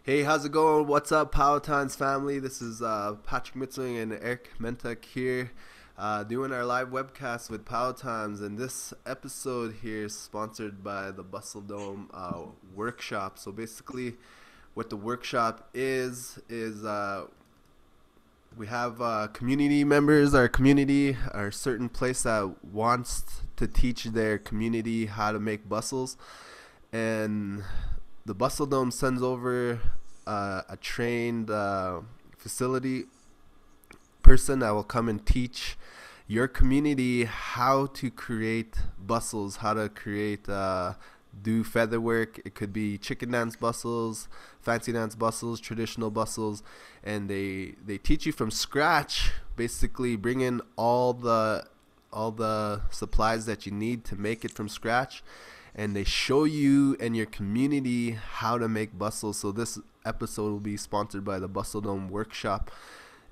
Hey, how's it going? What's up, Powwow family? This is Patrick Mitzling and Eric Mentek here, doing our live webcast with Powwow Times. And this episode here is sponsored by the Bustle Dome workshop. So basically, what the workshop is we have community members, our community, our certain place that wants to teach their community how to make bustles, and the Bustle Dome sends over a trained facility person that will come and teach your community how to create bustles, how to create do feather work. It could be chicken dance bustles, fancy dance bustles, traditional bustles, and they teach you from scratch. Basically, bring in all the supplies that you need to make it from scratch, and they show you and your community how to make bustles. So this episode will be sponsored by the Bustle Dome workshop,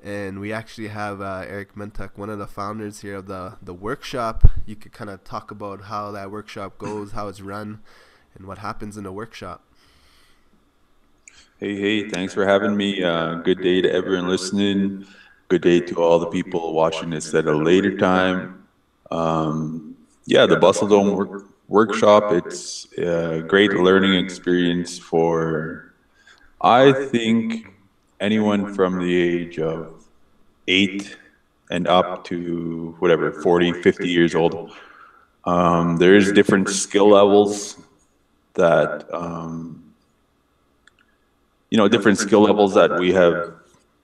and we actually have Eric Mentek, one of the founders here of the workshop. You could kind of talk about how that workshop goes, how it's run, and what happens in the workshop. Hey, thanks for having me. Good day to everyone listening. Good day to all the people watching this at a later time. Yeah, the Bustle Dome workshop, it's a great learning experience for, I think, anyone from the age of 8 and up to whatever, 40, 50 years old. There's different skill levels that different skill levels that we have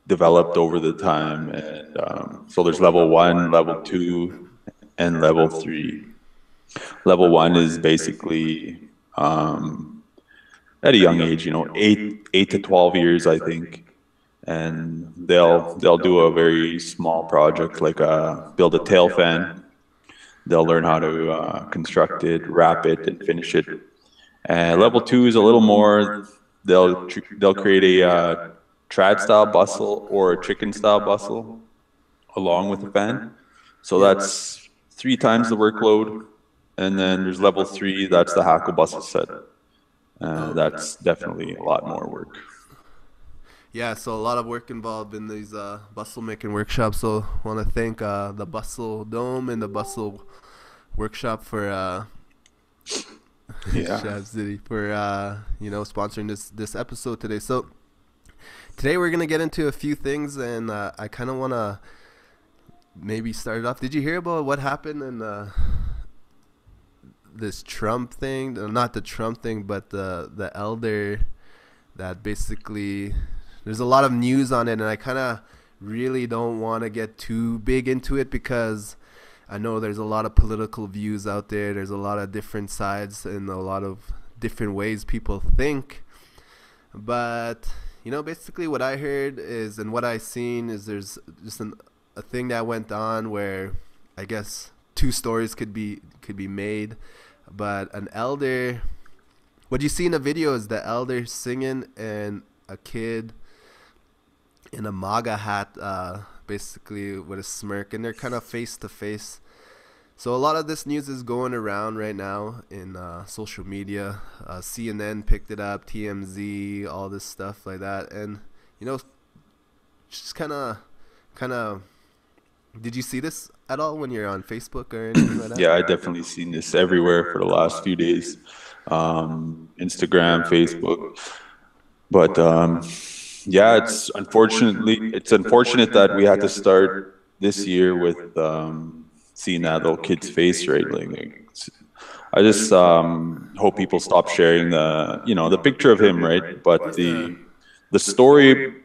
developed over the time. And so there's level 1, level 2, and level 3. Level 1 is basically at a young age, 8 to 12 years, I think. And they'll do a very small project like build a tail fan. They'll learn how to construct it, wrap it, and finish it. And level 2 is a little more. They'll create a trad style bustle or a chicken style bustle along with the fan. So that's 3 times the workload. And then there's level 3. That's the hackle bustle set. That's definitely a lot more work. Yeah, so a lot of work involved in these bustle making workshops. So I want to thank the Bustle Dome and the Bustle workshop for Yeah. City for sponsoring this episode today. So today we're gonna get into a few things, and I kind of want to maybe start it off. Did you hear about what happened in this Trump thing? Not the Trump thing, but the elder that basically there's a lot of news on it, and I kind of really don't want to get too big into it because I know there's a lot of political views out there. There's a lot of different sides and a lot of different ways people think. But, basically what I heard is, and what I seen is there's just a thing that went on where I guess two stories could be made. But an elder, what you see in the video is the elder singing and a kid in a Maga hat, basically with a smirk, and they're kind of face to face. So a lot of this news is going around right now in social media. CNN picked it up, TMZ, all this stuff like that, and just kind of. Did you see this at all when you're on Facebook or anything like that? Yeah, I definitely seen this everywhere for the last few days. Instagram, Facebook. But yeah, it's unfortunate that we had to start this year with seeing that little kid's face, right? I just hope people stop sharing the picture of him, right? But the story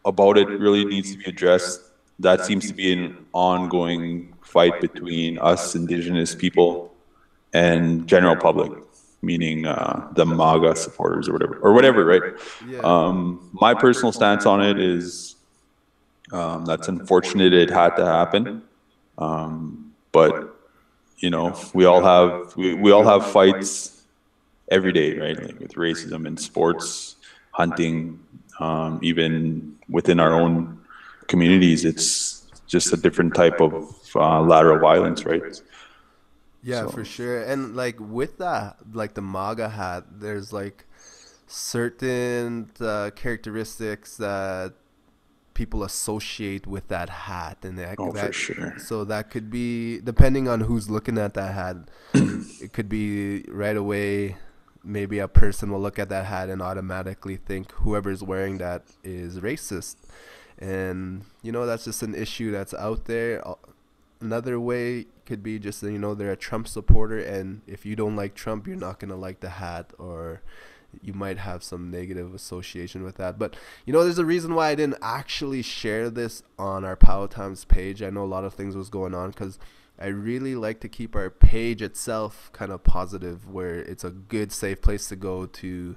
about it really needs to be addressed. That seems to be an ongoing fight between us Indigenous people and general public, meaning the Maga supporters or whatever, right? My personal stance on it is that's unfortunate. It had to happen, but we all have fights every day, right? Like with racism in sports, hunting, even within our own communities, it's just a different type of lateral violence, right? Yeah, for sure. And like with that, like the MAGA hat, there's like certain characteristics that people associate with that hat, and Oh, for sure. so that could be depending on who's looking at that hat. It could be right away. Maybe a person will look at that hat and automatically think whoever's wearing that is racist, and that's just an issue that's out there. Another way could be just they're a Trump supporter, and if you don't like Trump, you're not gonna like the hat, or you might have some negative association with that. But there's a reason why I didn't actually share this on our Powwow Times page. I know a lot of things was going on because I really like to keep our page itself kind of positive, where it's a good, safe place to go to.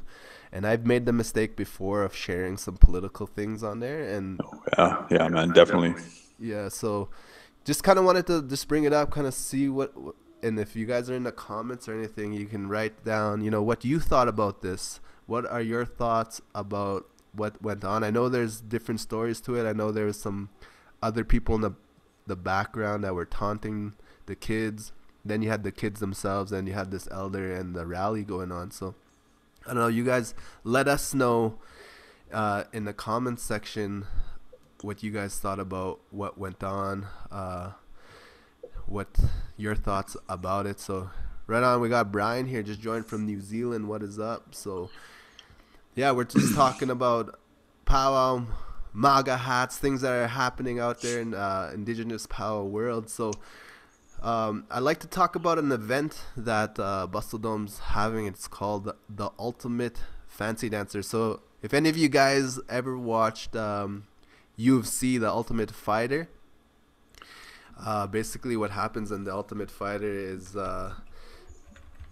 And I've made the mistake before of sharing some political things on there, and Yeah, man, definitely. yeah, so just kind of wanted to just bring it up, kind of see what, and if you guys are in the comments or anything, you can write down, what you thought about this. What are your thoughts about what went on? I know there's different stories to it. I know there was some other people in the background that were taunting the kids. Then you had the kids themselves, and you had this elder and the rally going on. So I don't know. You guys let us know in the comments section what you guys thought about what went on, what your thoughts about it. So right on, we got Brian here, just joined from New Zealand. What is up? So yeah, we're just talking about powwow, Maga hats, things that are happening out there in indigenous powwow world. So I'd like to talk about an event that Bustle Dome's having. It's called the Ultimate Fancy Dancer. So if any of you guys ever watched UFC, The Ultimate Fighter, basically what happens in The Ultimate Fighter is the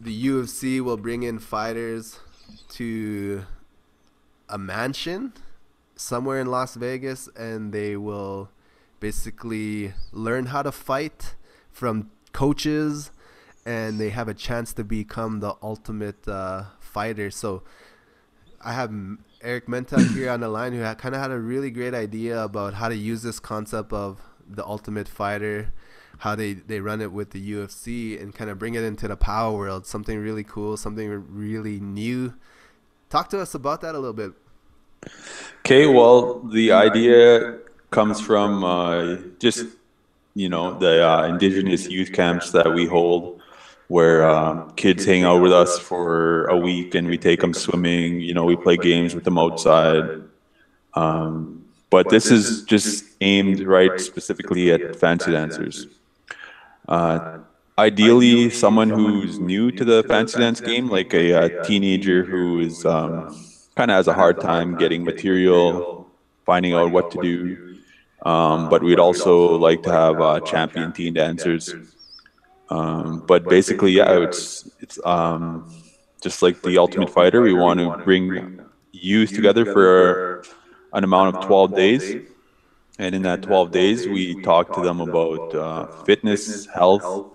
UFC will bring in fighters to a mansion somewhere in Las Vegas, and they will basically learn how to fight from coaches, and they have a chance to become the ultimate fighter. So I have Eric Mentag here on the line, who kind of had a really great idea about how to use this concept of the ultimate fighter, how they run it with the UFC, and kind of bring it into the power world. Something really cool, something really new. Talk to us about that a little bit. Okay, well, the idea comes from just the indigenous youth camps that we hold, where kids hang out with us for a week, and we take them swimming. We play games with them outside. But this is just aimed right specifically at fancy dancers. Ideally, someone who's new to the fancy dance game, like a teenager who is kind of has a hard time getting material, finding out what to do. But we'd also like to have champion teen dancers. But basically, yeah, it's just like the Ultimate Fighter. We want to bring youth together for an amount of 12 days. And in that 12 days, we talk to them about fitness, health,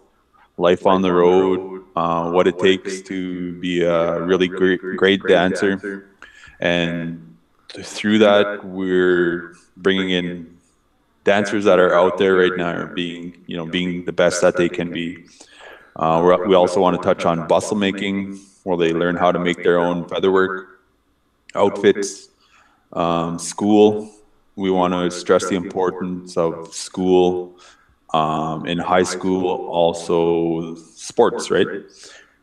life on the road, what it takes to be a really great dancer. And through that, we're bringing in dancers that are out there right now, are being the best that they can be. We also want to touch on bustle making, where they learn how to make their own featherwork outfits. School, we want to stress the importance of school. In high school, also sports, right?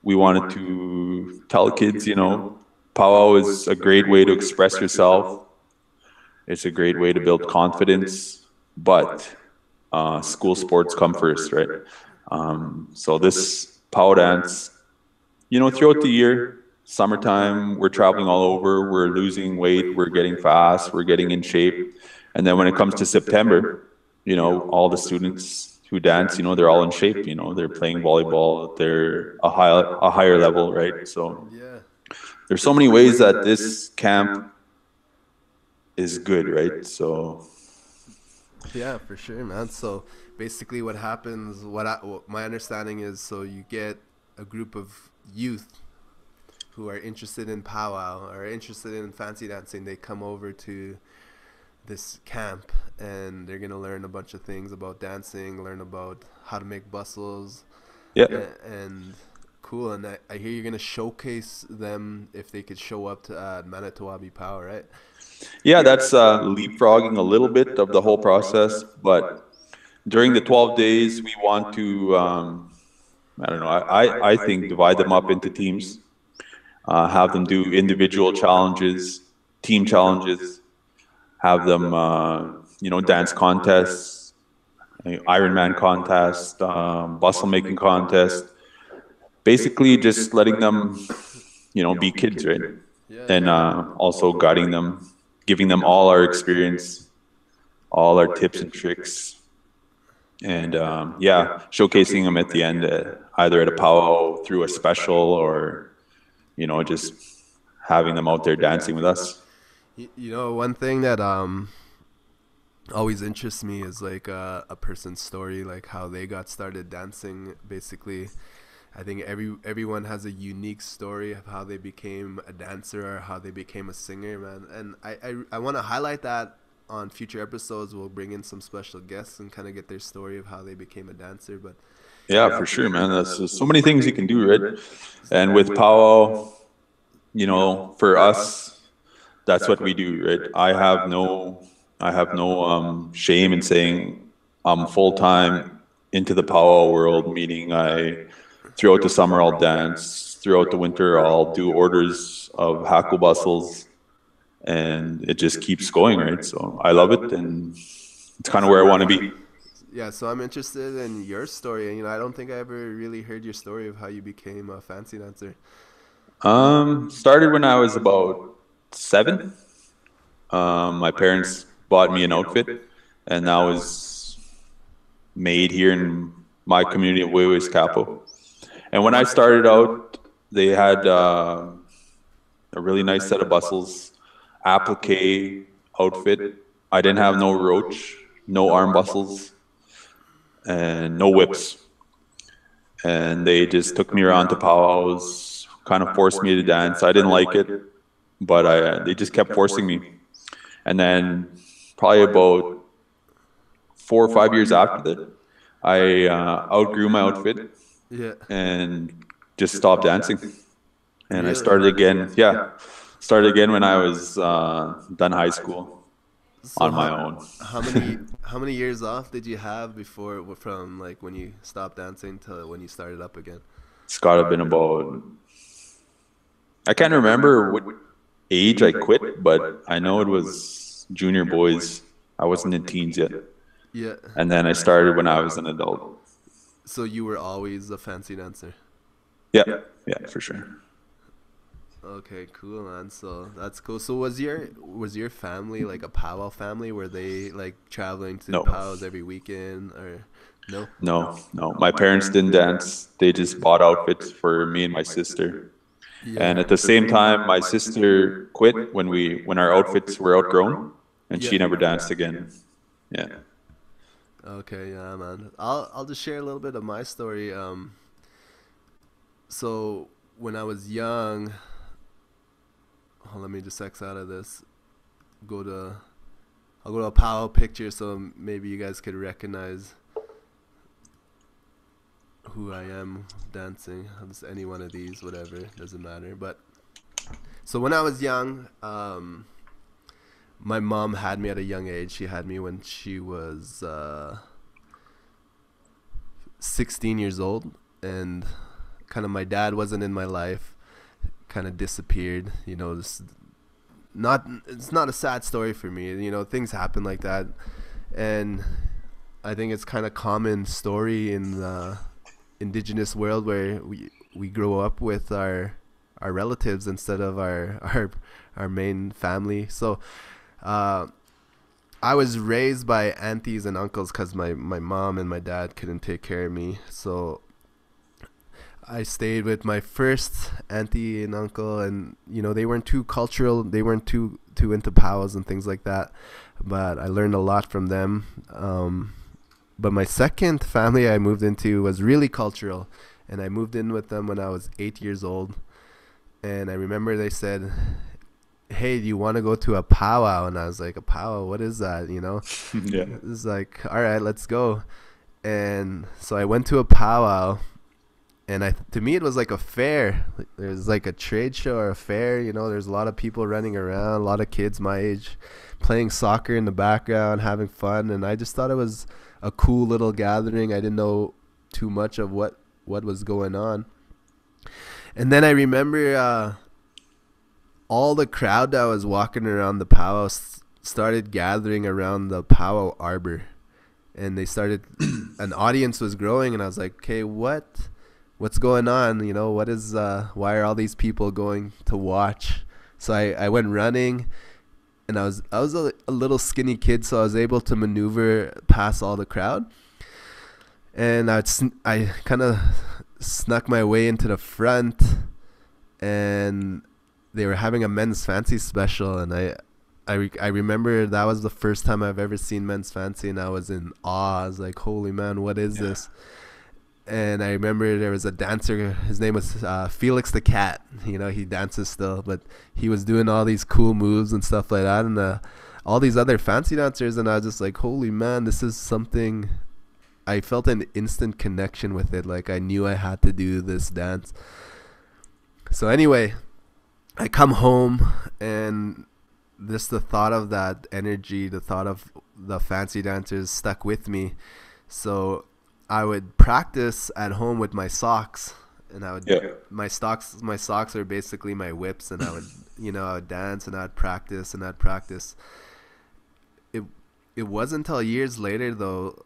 We wanted to tell kids, powwow is a great way to express yourself. It's a great way to build confidence, but school sports come first, right? So this powwow dance, throughout the year, summertime, we're traveling all over, we're losing weight, we're getting fast, we're getting in shape. And then when it comes to September, all the students who dance, they're all in shape, they're playing volleyball, they're a higher level, right? So there's so many ways that this camp is good, right? So yeah, for sure, man. So basically what happens, what my understanding is, so you get a group of youth who are interested in powwow or interested in fancy dancing. They come over to this camp, and they're gonna learn a bunch of things about dancing, learn about how to make bustles, yeah. and cool. And I hear you're gonna showcase them if they could show up to Manitowabi Power, right? Yeah, that's leapfrogging a little bit of the whole process, but during the 12 days, we want to, I don't know, I think divide them up into teams, have them do individual challenges, team challenges, have them, dance contests, Ironman contest, bustle making contest, basically just letting them, be kids, right? And also guiding them, giving them all our experience, all our tips and tricks, and showcasing them at the end, either at a powwow through a special, or just having them out there dancing with us. One thing that always interests me is like a person's story, like how they got started dancing. Basically, I think everyone has a unique story of how they became a dancer or how they became a singer, man. And I want to highlight that on future episodes. We'll bring in some special guests and kind of get their story of how they became a dancer. But yeah, for sure, man. There's so many things you can do, right? And with powwow, for us, that's what we do, right? I have no shame in saying I'm full time into the powwow world, meaning throughout the summer I'll dance, throughout the winter I'll do orders of hackle bustles, and it just keeps going, right? So I love it, and it's kind of where I want to be. Yeah, so I'm interested in your story. And I don't think I ever really heard your story of how you became a fancy dancer. Started when I was about 7. My parents bought me an outfit, and that was made here in my community of Wayway's Capo. And when I started out, they had a really nice set of bustles, applique outfit. I didn't have no roach, no arm bustles, and no whips. And they just took me around to powwows, kind of forced me to dance. I didn't like it, but they just kept forcing me. And then probably about 4 or 5 years after that, I outgrew my outfit. Yeah. And just stopped dancing. And I started again. Yeah. Started again when I was done high school on my own. How many years off did you have from like when you stopped dancing to when you started up again? It's got to have been about, I can't remember what age I quit, but I know it was junior boys. I wasn't in teens yet. Yeah. And then I started when I was an adult. So you were always a fancy dancer? Yeah, for sure. Okay, cool, man. So that's cool. So was your family like a powwow family? Were they like traveling to powwows every weekend, or no? No. My parents didn't dance. They just bought outfits for me and my sister. Yeah. And at the same time, my sister quit when our outfits were outgrown, and she never danced again. Yeah. Okay, yeah, man. I'll just share a little bit of my story. So when I was young, let me just X out of this. I'll go to a powwow picture so maybe you guys could recognize who I am dancing. Just any one of these, whatever, doesn't matter. But so when I was young, my mom had me at a young age. She had me when she was 16 years old, and kind of my dad wasn't in my life, kind of disappeared. It's not a sad story for me. Things happen like that, and I think it's kind of common story in the indigenous world where we grow up with our relatives instead of our main family. So I was raised by aunties and uncles because my mom and my dad couldn't take care of me. So I stayed with my first auntie and uncle, and they weren't too cultural. They weren't too into powwows and things like that. But I learned a lot from them. But my second family I moved into was really cultural, and I moved in with them when I was 8 years old. And I remember they said, "Hey, do you want to go to a powwow?" And I was like, "A powwow? What is that?" Yeah. It's like, all right, let's go. And so I went to a powwow, And to me it was like a fair. There's like a trade show or a fair. You know, there's a lot of people running around, a lot of kids my age playing soccer in the background, having fun, and I just thought it was a cool little gathering. I didn't know too much of what was going on. And then I remember all the crowd that was walking around the powwow started gathering around the powwow arbor, and they started an audience was growing, and I was like, okay, what's going on? You know, what is why are all these people going to watch? So I went running, and I was a little skinny kid, so I was able to maneuver past all the crowd, and I kind of snuck my way into the front, and they were having a men's fancy special, and I remember that was the first time I've ever seen men's fancy, and I was in awe. I was like, holy man, what is this? And I remember there was a dancer, his name was Felix the Cat. You know, he dances still, but he was doing all these cool moves and stuff like that, and all these other fancy dancers, and I was just like, holy man, this is something. I felt an instant connection with it, like I knew I had to do this dance. So anyway, I come home, and the thought of that energy, the thought of the fancy dancers stuck with me. So I would practice at home with my socks, and I would my socks are basically my whips, and I would dance, and I'd practice. It wasn't until years later though.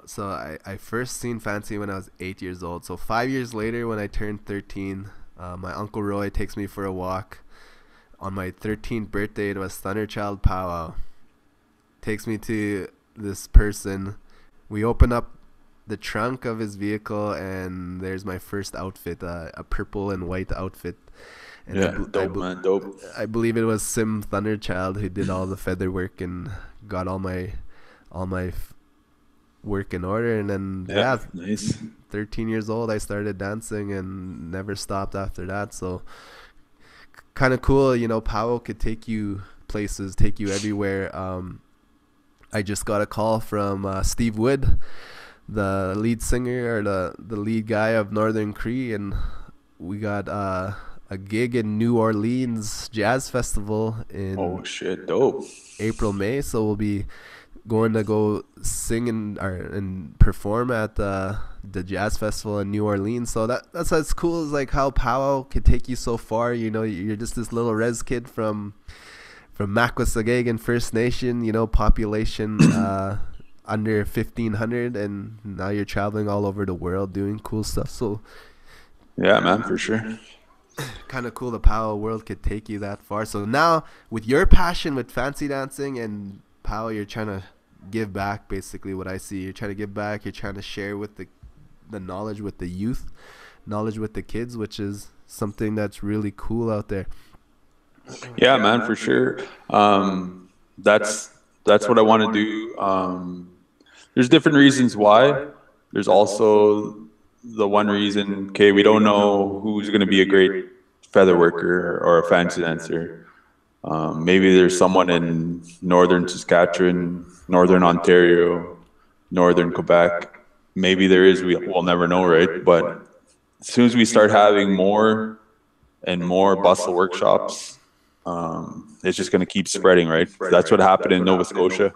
So I first seen fancy when I was 8 years old. So 5 years later, when I turned 13, my Uncle Roy takes me for a walk. On my 13th birthday, it was Thunderchild Powwow. Takes me to this person. We open up the trunk of his vehicle, and there's my first outfit, a purple and white outfit. And dope. I believe it was Sim Thunderchild who did all the feather work and got all my work in order. And then nice. 13 years old, I started dancing and never stopped after that. So kind of cool, you know, powwow could take you places, take you everywhere. I just got a call from Steve Wood, the lead singer, or the lead guy of Northern Cree, and we got a gig in New Orleans Jazz Festival in dope April, May. So we'll be going to go sing and perform at the Jazz Festival in New Orleans. So that's what's cool, is like how powwow could take you so far. You know, you're just this little res kid from Makwasagagan First Nation, you know, population under 1,500, and now you're traveling all over the world doing cool stuff. So yeah, man, for sure. Kind of cool the powwow world could take you that far. So now with your passion with fancy dancing and powwow, you're trying to give back. Basically what I see, you're trying to give back, you're trying to share with the knowledge with the youth, knowledge with the kids, which is something that's really cool out there. Yeah, man, for sure. That's what I want to do. There's different reasons why. There's also the one reason, okay, we don't know who's going to be a great feather worker or a fancy dancer. Maybe there's someone in northern Saskatchewan, northern Ontario, northern Quebec. Maybe there is, we'll never know, right? But as soon as we start having more and more bustle workshops, it's just going to keep spreading, right? That's what happened in Nova Scotia.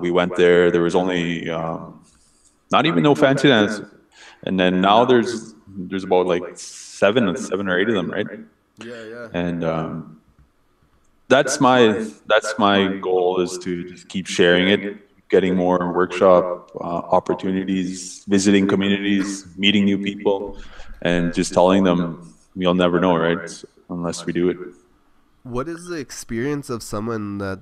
We went there, there was only not even no fancy dance. And then now there's about like seven or eight of them, right? Yeah. And that's my goal, is to just keep sharing it, getting more workshop opportunities, visiting communities, meeting new people, and just telling them you'll never know, right? Unless we do it. What is the experience of someone that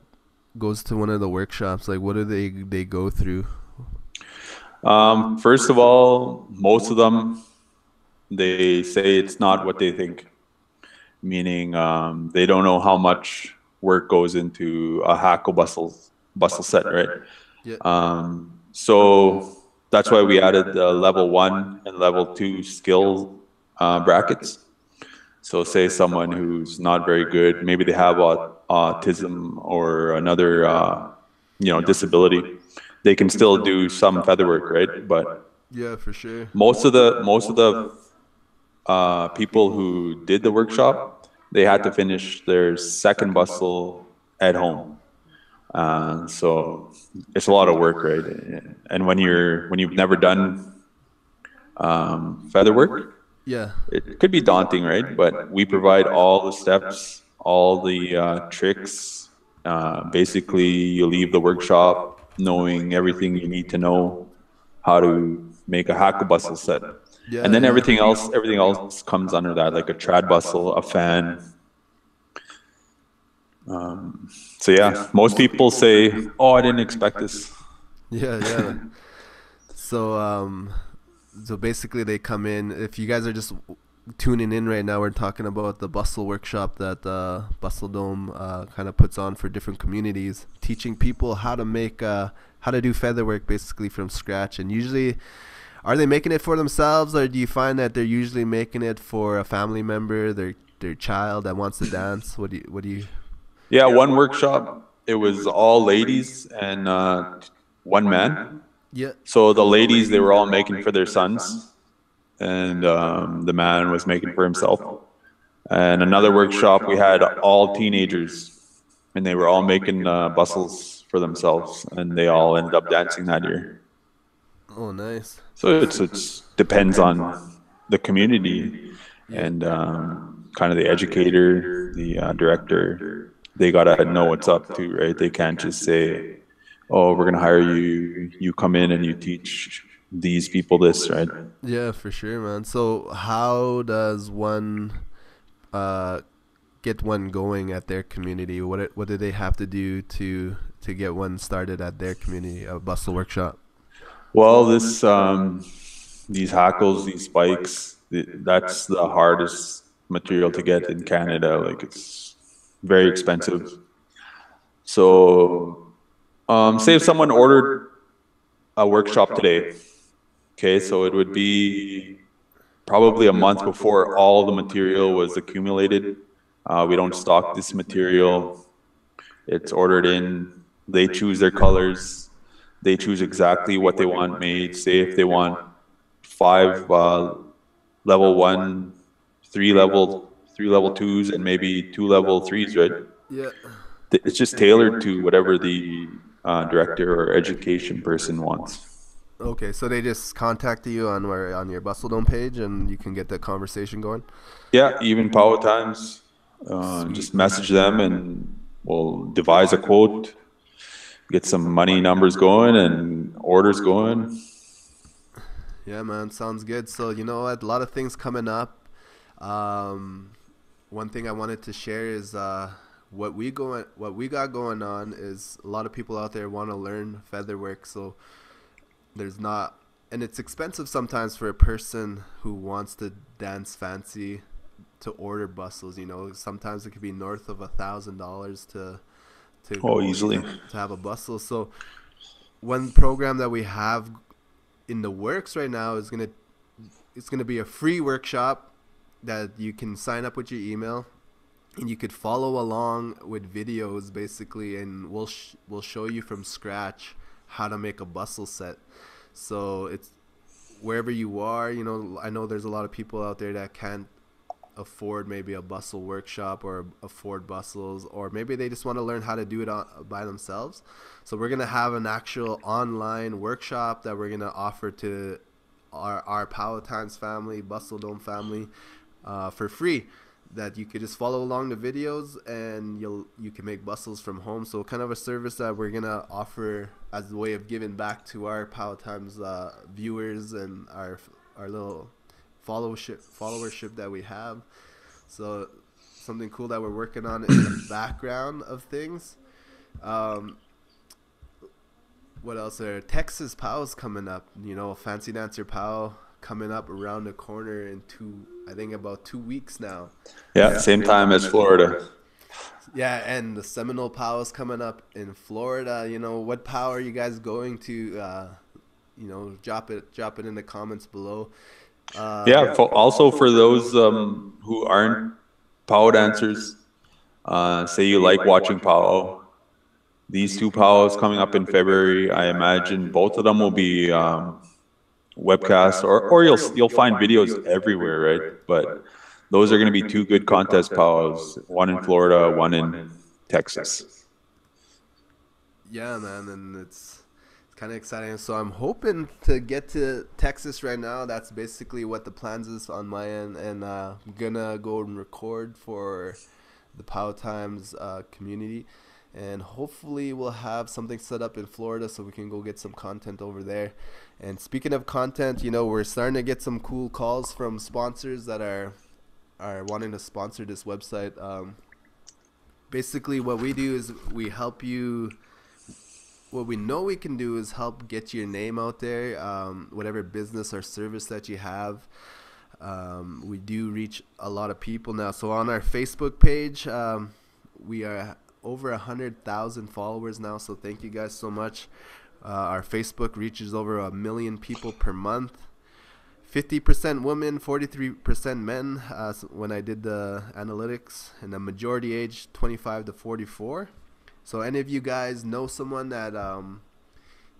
goes to one of the workshops? Like, what do they go through? First of all, most of them, they say it's not what they think. Meaning, they don't know how much work goes into a hackle bustle set, right? Yeah. So that's why we added the level 1 and level 2 skill brackets. So say someone who's not very good, maybe they have autism or another disability, they can still do some feather work, right? But Yeah, for sure. Most of the people who did the workshop, they had to finish their second bustle at home. So it's a lot of work, right? And when you've never done feather work, Yeah. it could be daunting, right? But we provide all the steps, all the tricks. Basically, you leave the workshop knowing everything you need to know how to make a hackle bustle set, and Yeah, then yeah. everything else comes under that, like a trad bustle, a fan. So yeah, most people say, "Oh, I didn't expect this." Yeah, yeah. So so basically they come in. If you guys are just tuning in right now, we're talking about the Bustle workshop that Bustle Dome kind of puts on for different communities, teaching people how to make how to do featherwork basically from scratch. And usually, are they making it for themselves, or do you find that they're usually making it for a family member, their child that wants to dance? What do you? Yeah, one workshop, it was all ladies and one man. Yeah. So the ladies, they were all making for their sons, and the man was making for himself. And another workshop, we had all teenagers, and they were all making bustles for themselves, and they all ended up dancing that year. Oh, nice. So it's depends on the community Yeah. and kind of the educator, the director. They gotta know what's up too, right? They can't just say, "Oh, we're gonna hire you. You come in and you teach these people this," right? Yeah, for sure, man. So how does one uh get one going at their community? What do they have to do to get one started at their community, a bustle workshop? Well, this these hackles, these spikes, that's the hardest material to get in Canada. Like it's very expensive. So, say if someone ordered a workshop today, okay, so it would be probably a month before all the material was accumulated. We don't stock this material. It's ordered in. They choose their colors. They choose exactly what they want made. Say if they want five level one, three level twos, and maybe two level threes, right? Yeah. It's just tailored to whatever the director or education person wants. Okay, so they just contact you on your Bustle Dome page, and you can get the conversation going. Yeah, even Power Times, Sweet. just message them and we'll devise a quote, get some money numbers going and orders going. Yeah, man, sounds good. So you know what? A lot of things coming up. Um, One thing I wanted to share is what we got going on is a lot of people out there want to learn featherwork. So there's not, and it's expensive sometimes for a person who wants to dance fancy to order bustles. You know, sometimes it could be north of $1,000 to Oh, go easily. to have a bustle. So one program that we have in the works right now is it's gonna be a free workshop that you can sign up with your email, and you could follow along with videos basically, and we'll show you from scratch how to make a bustle set. So it's wherever you are, you know, I know there's a lot of people out there that can't afford maybe a bustle workshop or afford bustles, or maybe they just want to learn how to do it by themselves. So we're going to have an actual online workshop that we're going to offer to our Power Times family, Bustle Dome family, for free, that you could just follow along the videos and you can make bustles from home. So kind of a service that we're gonna offer as a way of giving back to our Power Times viewers and our little followership that we have. So something cool that we're working on in the background of things. Um, what else? There, Texas Pow's coming up. You know, Fancy Dancer Pow coming up around the corner in I think about 2 weeks now. Yeah, same time as Florida. Yeah, and the Seminole Pow is coming up in Florida. You know, what pow are you guys going to? You know, drop it in the comments below. Yeah, also for those who aren't pow dancers, say you like watching pow. These two pows coming up in February, I imagine both of them will be Webcast, or you'll find videos everywhere, right? But those are going to be two good contest powwows, one in Florida, one in Texas. Yeah, man, and it's kind of exciting. So I'm hoping to get to Texas right now. That's basically what the plans is on my end, and I'm gonna go and record for the Pow Times community, and hopefully we'll have something set up in Florida so we can go get some content over there. And speaking of content, we're starting to get some cool calls from sponsors that are wanting to sponsor this website. Basically, what we do is we help you. What we know we can do is help get your name out there, whatever business or service that you have. We do reach a lot of people now. So on our Facebook page, we are over 100,000 followers now. So thank you guys so much. Our Facebook reaches over 1 million people per month. 50% women, 43% men. When I did the analytics, and the majority age 25 to 44. So any of you guys know someone that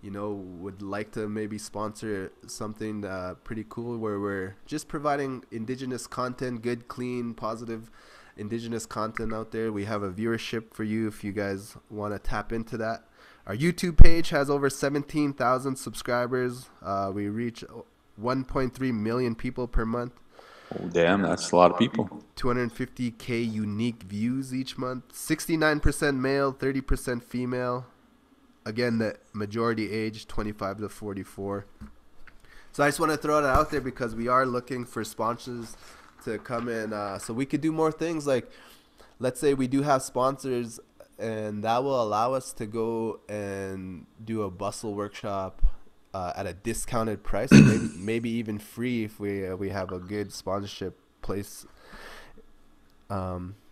would like to maybe sponsor something pretty cool, where we're just providing indigenous content, good, clean, positive indigenous content out there. We have a viewership for you if you guys want to tap into that. Our YouTube page has over 17,000 subscribers. We reach 1.3 million people per month. Oh, damn, that's a lot of people. 250K unique views each month. 69% male, 30% female. Again, the majority age 25 to 44. So I just want to throw that out there because we are looking for sponsors to come in, so we could do more things. Like, let's say we do have sponsors, and that will allow us to go and do a Bustle workshop at a discounted price, or maybe even free if we have a good sponsorship place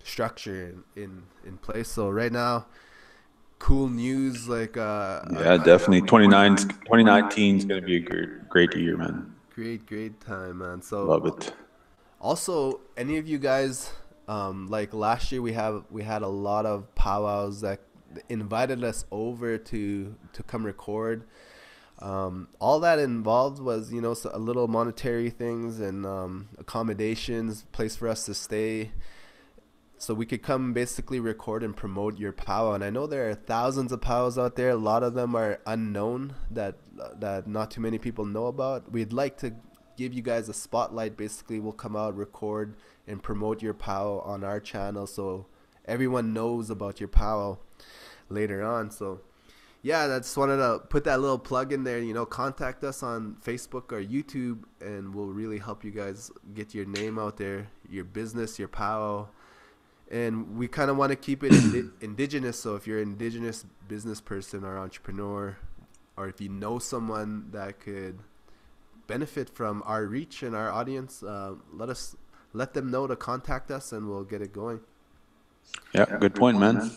structure in place. So right now, cool news, like yeah, definitely 2019 is going to be a great year, man. Great time, man. So love it. Also, any of you guys, like last year we had a lot of powwows that invited us over to come record. All that involved was, a little monetary things and accommodations, place for us to stay, so we could come basically record and promote your powwow. And I know there are thousands of powwows out there. A lot of them are unknown that not too many people know about. We'd like to give you guys a spotlight. Basically, we'll come out, record, and promote your powwow on our channel, so everyone knows about your powwow later on. So yeah, I just wanted to put that little plug in there. Contact us on Facebook or YouTube, and we'll really help you guys get your name out there, your business, your powwow. And we kind of want to keep it indigenous. So if you're an indigenous business person or entrepreneur, or if you know someone that could benefit from our reach and our audience, let them know to contact us, and we'll get it going. Yeah, good point, man.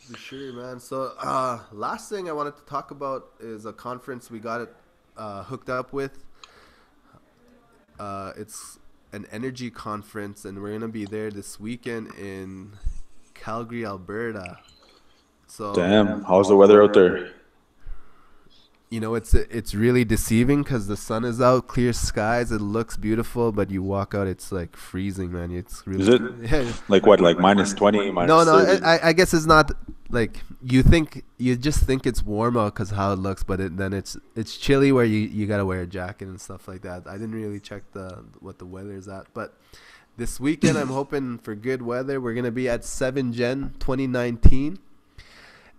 For sure, man. So last thing I wanted to talk about is a conference we got hooked up with. It's an energy conference, and we're gonna be there this weekend in Calgary, Alberta. So damn, how's the weather out there? It's really deceiving because the sun is out, clear skies, it looks beautiful, but you walk out, it's like freezing, man. It's really, is it? Yeah. Like what? Like minus 20, minus 30? I guess it's not like you just think it's warm out because how it looks, but then it's chilly where you gotta wear a jacket and stuff like that. I didn't really check what the weather is at, but this weekend I'm hoping for good weather. We're gonna be at 7 Gen 2019.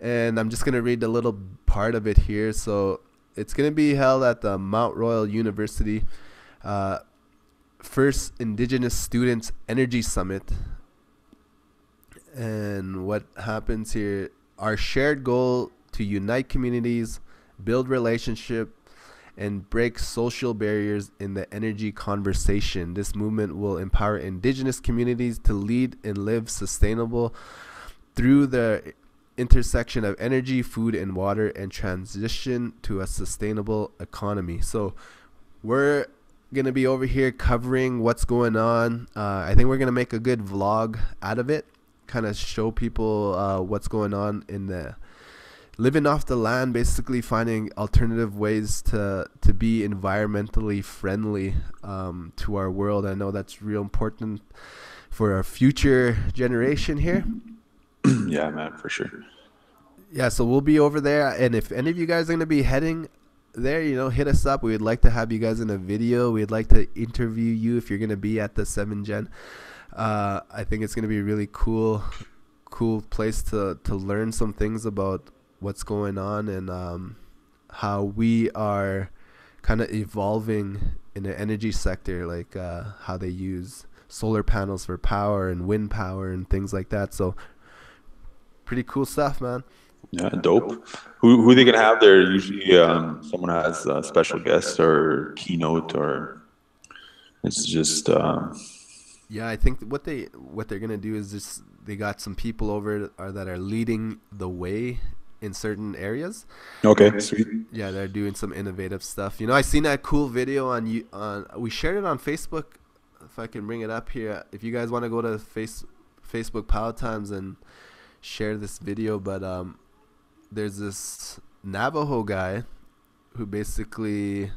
And I'm just going to read a little part of it here. So it's going to be held at the Mount Royal University First Indigenous Students Energy Summit. And what happens here, our shared goal to unite communities, build relationship, and break social barriers in the energy conversation. This movement will empower indigenous communities to lead and live sustainable through the intersection of energy, food, and water, and transition to a sustainable economy. So we're gonna be over here covering what's going on. I think we're gonna make a good vlog out of it, kind of show people what's going on in the living off the land, basically finding alternative ways to be environmentally friendly to our world. I know that's real important for our future generation here. Yeah, man, for sure. Yeah, so we'll be over there, and if any of you guys are going to be heading there, hit us up. We'd like to have you guys in a video. We'd like to interview you if you're going to be at the 7 Gen. I think it's going to be a really cool place to learn some things about what's going on and how we are kind of evolving in the energy sector, like how they use solar panels for power and wind power and things like that. So pretty cool stuff, man. Yeah, dope. Who they gonna have there? Usually, someone has a special guest or keynote, or it's just. Yeah, I think what they're gonna do is just they got some people over that are leading the way in certain areas. Okay, sweet. Yeah, they're doing some innovative stuff. I seen that cool video on we shared it on Facebook. If I can bring it up here, if you guys want to go to Facebook Powwow Times and share this video, but there's this Navajo guy who basically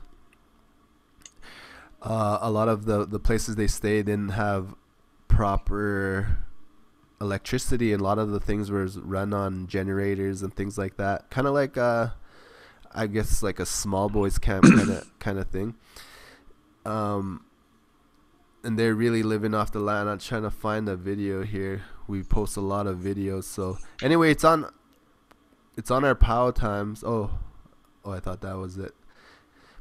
a lot of the places they stayed didn't have proper electricity, and a lot of the things were run on generators and things like that, kind of like I guess like a small boys camp kind of thing. And they're really living off the land. I'm trying to find a video here. We post a lot of videos. So anyway, it's on our Powwow Times. Oh, I thought that was it.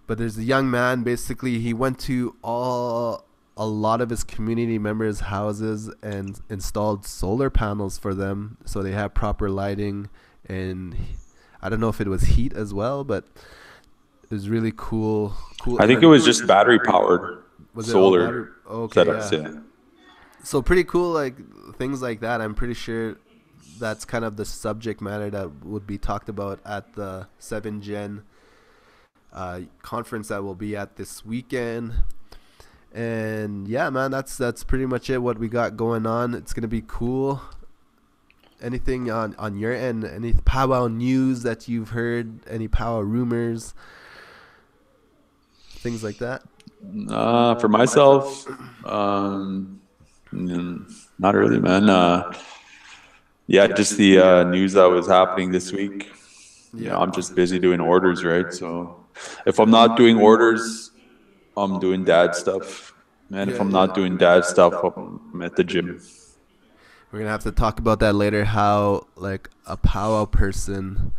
But there's a young man. Basically, he went to a lot of his community members' houses and installed solar panels for them, so they have proper lighting. And I don't know if it was heat as well, but it was really cool. I think it was just battery powered. Solar setups, yeah. So pretty cool, like things like that. I'm pretty sure that's kind of the subject matter that would be talked about at the 7 Gen conference that will be at this weekend. And yeah, man, that's pretty much it. What we got going on. It's gonna be cool. Anything on your end? Any powwow news that you've heard? Any powwow rumors? Things like that. For myself, not really, man. Yeah, just the news that was happening this week. Yeah, I'm just busy doing orders, right? So if I'm not doing orders, I'm doing dad stuff. And if I'm not doing dad stuff, I'm at the gym. We're gonna have to talk about that later. How like a powwow person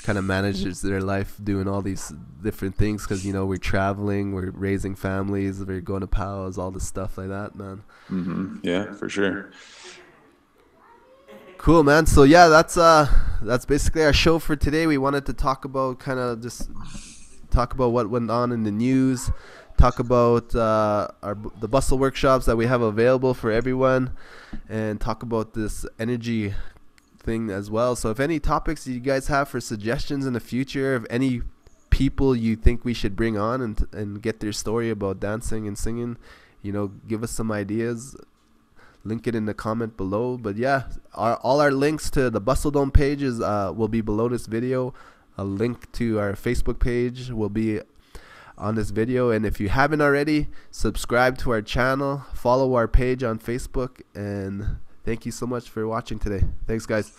kind of manages their life doing all these different things, because we're traveling, we're raising families, we're going to powwows, all this stuff like that, man. Yeah, for sure. Cool, man. So yeah, that's basically our show for today. We wanted to talk about what went on in the news, talk about the Bustle workshops that we have available for everyone, and talk about this energy thing as well. So if any topics you guys have for suggestions in the future, of any people you think we should bring on and get their story about dancing and singing, give us some ideas. Link it in the comment below. But yeah, all our links to the Bustle Dome pages will be below this video. A link to our Facebook page will be on this video. And if you haven't already, subscribe to our channel, follow our page on Facebook, and thank you so much for watching today. Thanks, guys.